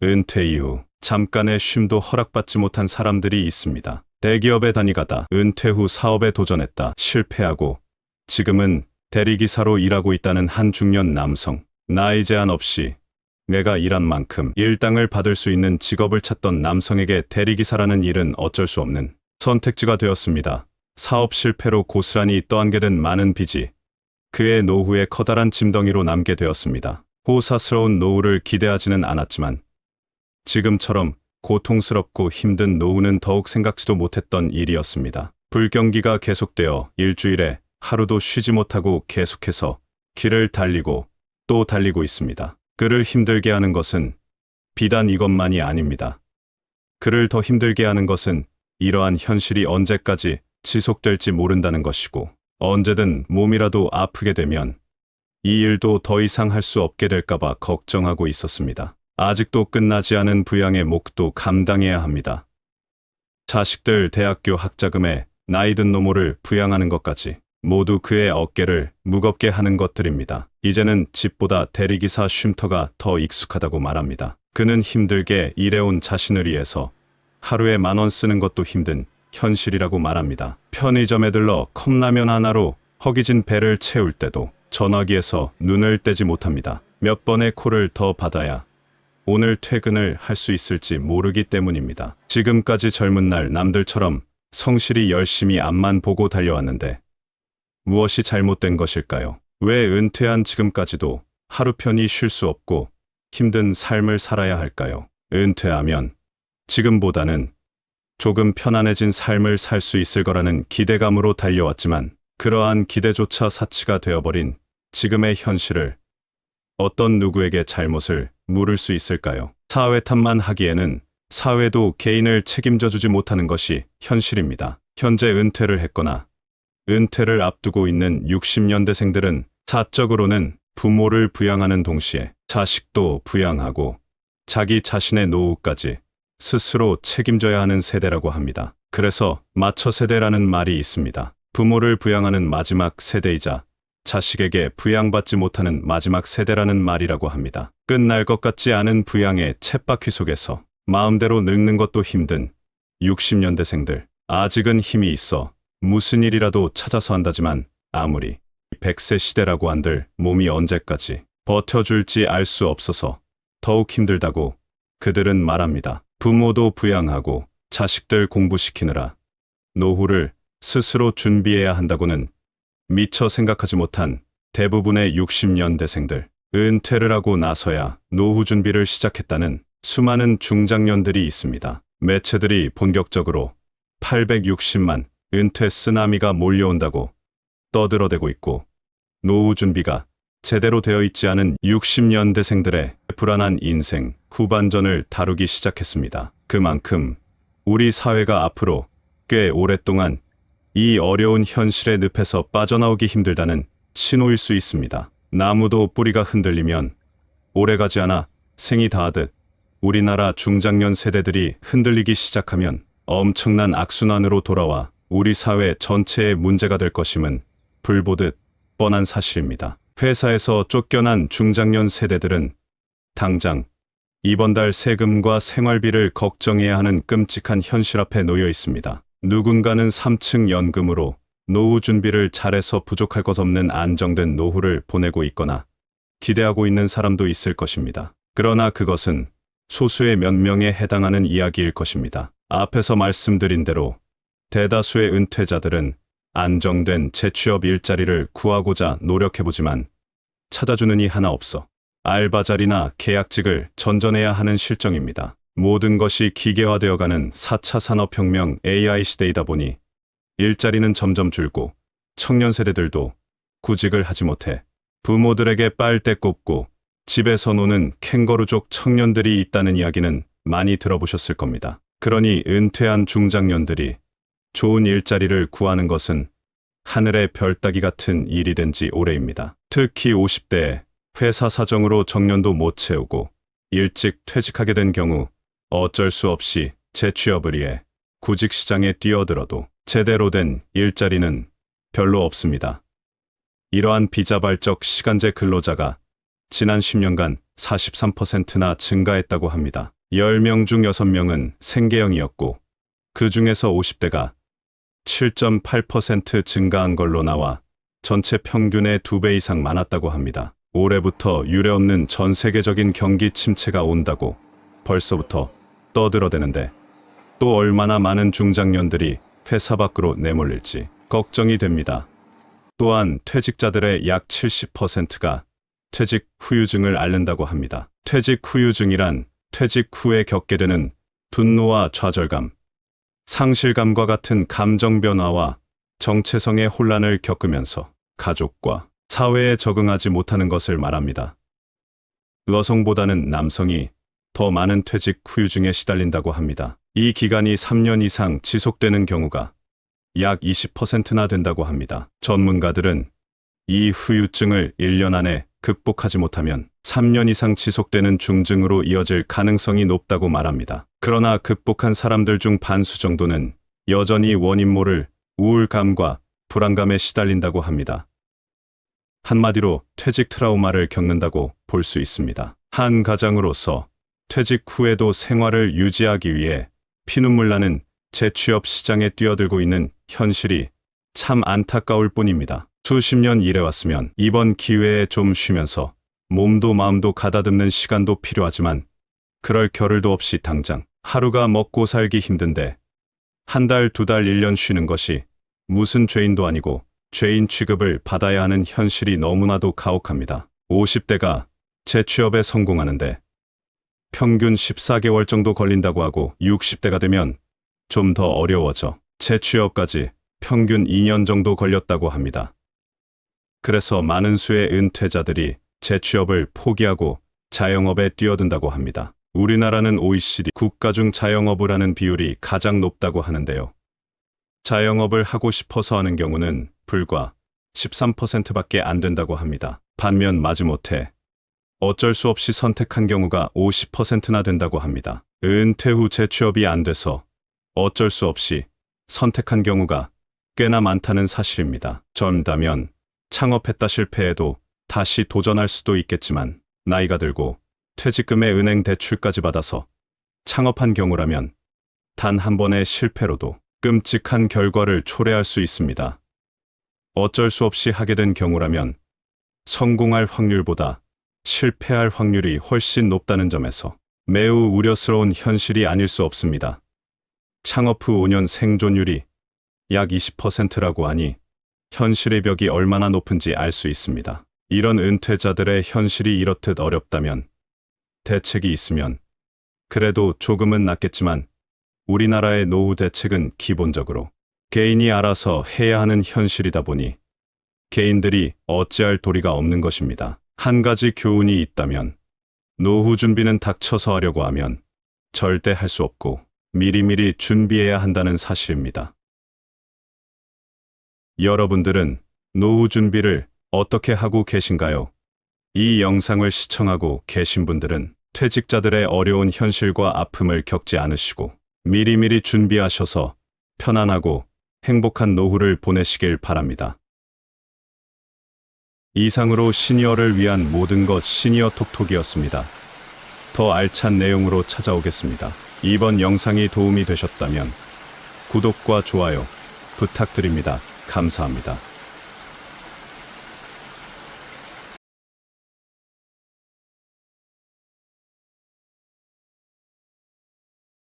은퇴 이후 잠깐의 쉼도 허락받지 못한 사람들이 있습니다. 대기업에 다니다가 은퇴 후 사업에 도전했다 실패하고 지금은 대리기사로 일하고 있다는 한 중년 남성. 나이 제한 없이 내가 일한 만큼 일당을 받을 수 있는 직업을 찾던 남성에게 대리기사라는 일은 어쩔 수 없는 선택지가 되었습니다. 사업 실패로 고스란히 떠안게 된 많은 빚이 그의 노후에 커다란 짐덩이로 남게 되었습니다. 호사스러운 노후를 기대하지는 않았지만 지금처럼 고통스럽고 힘든 노후는 더욱 생각지도 못했던 일이었습니다. 불경기가 계속되어 일주일에 하루도 쉬지 못하고 계속해서 길을 달리고 또 달리고 있습니다. 그를 힘들게 하는 것은 비단 이것만이 아닙니다. 그를 더 힘들게 하는 것은 이러한 현실이 언제까지 지속될지 모른다는 것이고 언제든 몸이라도 아프게 되면 이 일도 더 이상 할 수 없게 될까봐 걱정하고 있었습니다. 아직도 끝나지 않은 부양의 몫도 감당해야 합니다. 자식들 대학교 학자금에 나이든 노모를 부양하는 것까지 모두 그의 어깨를 무겁게 하는 것들입니다. 이제는 집보다 대리기사 쉼터가 더 익숙하다고 말합니다. 그는 힘들게 일해온 자신을 위해서 하루에 10,000원 쓰는 것도 힘든 현실이라고 말합니다. 편의점에 들러 컵라면 하나로 허기진 배를 채울 때도 전화기에서 눈을 떼지 못합니다. 몇 번의 콜을 더 받아야 오늘 퇴근을 할 수 있을지 모르기 때문입니다. 지금까지 젊은 날 남들처럼 성실히 열심히 앞만 보고 달려왔는데 무엇이 잘못된 것일까요? 왜 은퇴한 지금까지도 하루 편히 쉴 수 없고 힘든 삶을 살아야 할까요? 은퇴하면 지금보다는 조금 편안해진 삶을 살 수 있을 거라는 기대감으로 달려왔지만 그러한 기대조차 사치가 되어버린 지금의 현실을 어떤 누구에게 잘못을 물을 수 있을까요? 사회 탓만 하기에는 사회도 개인을 책임져주지 못하는 것이 현실입니다. 현재 은퇴를 했거나 은퇴를 앞두고 있는 60년대생들은 사적으로는 부모를 부양하는 동시에 자식도 부양하고 자기 자신의 노후까지 스스로 책임져야 하는 세대라고 합니다. 그래서 마처 세대라는 말이 있습니다. 부모를 부양하는 마지막 세대이자 자식에게 부양받지 못하는 마지막 세대라는 말이라고 합니다. 끝날 것 같지 않은 부양의 쳇바퀴 속에서 마음대로 늙는 것도 힘든 60년대생들. 아직은 힘이 있어 무슨 일이라도 찾아서 한다지만 아무리 100세 시대라고 한들 몸이 언제까지 버텨줄지 알 수 없어서 더욱 힘들다고 그들은 말합니다. 부모도 부양하고 자식들 공부시키느라 노후를 스스로 준비해야 한다고는 미처 생각하지 못한 대부분의 60년대생들. 은퇴를 하고 나서야 노후 준비를 시작했다는 수많은 중장년들이 있습니다. 매체들이 본격적으로 860만 은퇴 쓰나미가 몰려온다고 떠들어대고 있고 노후 준비가 제대로 되어 있지 않은 60년대생들의 불안한 인생 후반전을 다루기 시작했습니다. 그만큼 우리 사회가 앞으로 꽤 오랫동안 이 어려운 현실의 늪에서 빠져나오기 힘들다는 신호일 수 있습니다. 나무도 뿌리가 흔들리면 오래가지 않아 생이 다하듯 우리나라 중장년 세대들이 흔들리기 시작하면 엄청난 악순환으로 돌아와 우리 사회 전체의 문제가 될 것임은 불보듯 뻔한 사실입니다. 회사에서 쫓겨난 중장년 세대들은 당장 이번 달 세금과 생활비를 걱정해야 하는 끔찍한 현실 앞에 놓여 있습니다. 누군가는 3층 연금으로 노후 준비를 잘해서 부족할 것 없는 안정된 노후를 보내고 있거나 기대하고 있는 사람도 있을 것입니다. 그러나 그것은 소수의 몇 명에 해당하는 이야기일 것입니다. 앞에서 말씀드린 대로 대다수의 은퇴자들은 안정된 재취업 일자리를 구하고자 노력해보지만 찾아주는 이 하나 없어 알바 자리나 계약직을 전전해야 하는 실정입니다. 모든 것이 기계화되어가는 4차 산업혁명 AI 시대이다 보니 일자리는 점점 줄고 청년 세대들도 구직을 하지 못해 부모들에게 빨대 꼽고 집에서 노는 캥거루족 청년들이 있다는 이야기는 많이 들어보셨을 겁니다. 그러니 은퇴한 중장년들이 좋은 일자리를 구하는 것은 하늘의 별 따기 같은 일이 된 지 오래입니다. 특히 50대에 회사 사정으로 정년도 못 채우고 일찍 퇴직하게 된 경우 어쩔 수 없이 재취업을 위해 구직 시장에 뛰어들어도 제대로 된 일자리는 별로 없습니다. 이러한 비자발적 시간제 근로자가 지난 10년간 43%나 증가했다고 합니다. 10명 중 6명은 생계형이었고 그 중에서 50대가 7.8% 증가한 걸로 나와 전체 평균의 2배 이상 많았다고 합니다. 올해부터 유례없는 전 세계적인 경기 침체가 온다고 벌써부터 떠들어대는데 또 얼마나 많은 중장년들이 회사 밖으로 내몰릴지 걱정이 됩니다. 또한 퇴직자들의 약 70%가 퇴직 후유증을 앓는다고 합니다. 퇴직 후유증이란 퇴직 후에 겪게 되는 분노와 좌절감, 상실감과 같은 감정 변화와 정체성의 혼란을 겪으면서 가족과 사회에 적응하지 못하는 것을 말합니다. 여성보다는 남성이 더 많은 퇴직 후유증에 시달린다고 합니다. 이 기간이 3년 이상 지속되는 경우가 약 20%나 된다고 합니다. 전문가들은 이 후유증을 1년 안에 극복하지 못하면 3년 이상 지속되는 중증으로 이어질 가능성이 높다고 말합니다. 그러나 극복한 사람들 중 반수 정도는 여전히 원인 모를 우울감과 불안감에 시달린다고 합니다. 한마디로 퇴직 트라우마를 겪는다고 볼 수 있습니다. 한 가장으로서 퇴직 후에도 생활을 유지하기 위해 피눈물 나는 재취업 시장에 뛰어들고 있는 현실이 참 안타까울 뿐입니다. 수십 년 일해왔으면 이번 기회에 좀 쉬면서 몸도 마음도 가다듬는 시간도 필요하지만 그럴 겨를도 없이 당장 하루가 먹고 살기 힘든데 한 달, 두 달, 1년 쉬는 것이 무슨 죄인도 아니고 죄인 취급을 받아야 하는 현실이 너무나도 가혹합니다. 50대가 재취업에 성공하는데 평균 14개월 정도 걸린다고 하고 60대가 되면 좀 더 어려워져 재취업까지 평균 2년 정도 걸렸다고 합니다. 그래서 많은 수의 은퇴자들이 재취업을 포기하고 자영업에 뛰어든다고 합니다. 우리나라는 OECD 국가 중 자영업을 하는 비율이 가장 높다고 하는데요. 자영업을 하고 싶어서 하는 경우는 불과 13%밖에 안 된다고 합니다. 반면 마지못해 어쩔 수 없이 선택한 경우가 50%나 된다고 합니다. 은퇴 후 재취업이 안 돼서 어쩔 수 없이 선택한 경우가 꽤나 많다는 사실입니다. 젊다면 창업했다 실패해도 다시 도전할 수도 있겠지만 나이가 들고 퇴직금에 은행 대출까지 받아서 창업한 경우라면 단 한 번의 실패로도 끔찍한 결과를 초래할 수 있습니다. 어쩔 수 없이 하게 된 경우라면 성공할 확률보다 실패할 확률이 훨씬 높다는 점에서 매우 우려스러운 현실이 아닐 수 없습니다. 창업 후 5년 생존율이 약 20%라고 하니 현실의 벽이 얼마나 높은지 알 수 있습니다. 이런 은퇴자들의 현실이 이렇듯 어렵다면 대책이 있으면 그래도 조금은 낫겠지만 우리나라의 노후 대책은 기본적으로 개인이 알아서 해야 하는 현실이다 보니 개인들이 어찌할 도리가 없는 것입니다. 한 가지 교훈이 있다면 노후 준비는 닥쳐서 하려고 하면 절대 할 수 없고 미리미리 준비해야 한다는 사실입니다. 여러분들은 노후 준비를 어떻게 하고 계신가요? 이 영상을 시청하고 계신 분들은 퇴직자들의 어려운 현실과 아픔을 겪지 않으시고 미리미리 준비하셔서 편안하고 행복한 노후를 보내시길 바랍니다. 이상으로 시니어를 위한 모든 것 시니어 톡톡이었습니다. 더 알찬 내용으로 찾아오겠습니다. 이번 영상이 도움이 되셨다면 구독과 좋아요 부탁드립니다. 감사합니다.